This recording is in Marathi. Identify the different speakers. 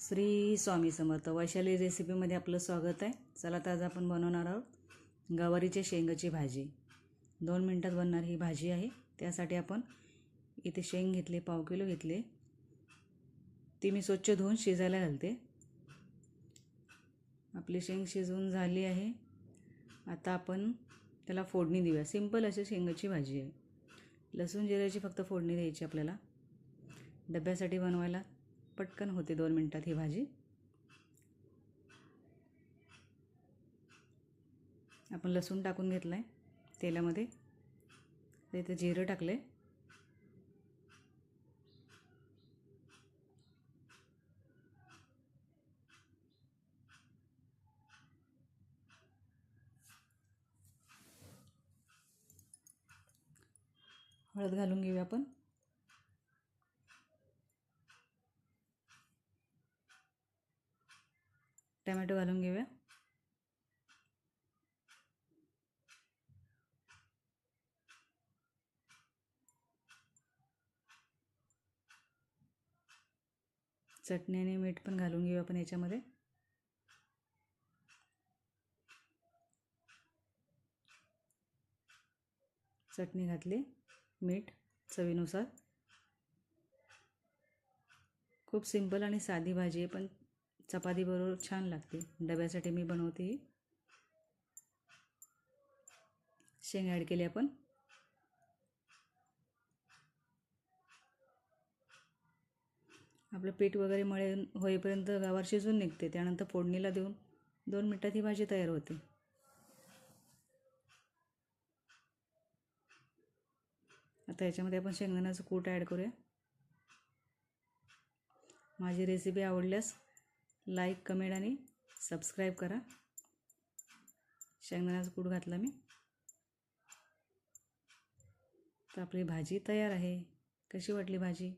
Speaker 1: श्री स्वामी समर्थ. वैशाली रेसिपीमध्ये आपलं स्वागत आहे. चला तर आज आपण बनवणार आहोत गवारीच्या शेंगाची भाजी. 2 मिनटात बनणारी ही भाजी आहे. त्यासाठी आपण इथे शेंग घेतले, पाव किलो घेतले. ती मी स्वच्छ धुवून शिजायला घालते. आपली शेंग शिजवून झाली आहे. आता आपण त्याला फोडणी देऊया. सिंपल अशी शेंगाची भाजी आहे. लसूण जिऱ्याची फक्त फोडणी द्यायची आपल्याला. डब्यासाठी बनवायला पटकन होते. 2 मिनटात ही भाजी. आपण लसूण टाकून घेतला आहे तेलामध्ये. इथे जिरं टाकले. हळद घालून घेऊया आपण. टमॅटो घालून घेऊया. चटणी आणि मीठ पण घालून घेऊया आपण याच्यामध्ये. चटणी घातली, मीठ चवीनुसार. खूप सिंपल आणि साधी भाजी आहे, पण चपाती बरोबर छान लागते. डब्यासाठी मी बनवते ही. शेंग ॲड केली आपण. आपलं पीठ वगैरे मळे होईपर्यंत गवार शिजून निघते. त्यानंतर फोडणीला देऊन 2 मिनटात ही भाजी तयार होते. आता याच्यामध्ये आपण शेंगदाण्याचं कूट ॲड करूया. माझी रेसिपी आवडल्यास लाईक, कमेंट आणि सबस्क्राईब करा. शेंगदाण्याचं कूट घातला मी. तर आपली भाजी तयार आहे. कशी वाटली भाजी?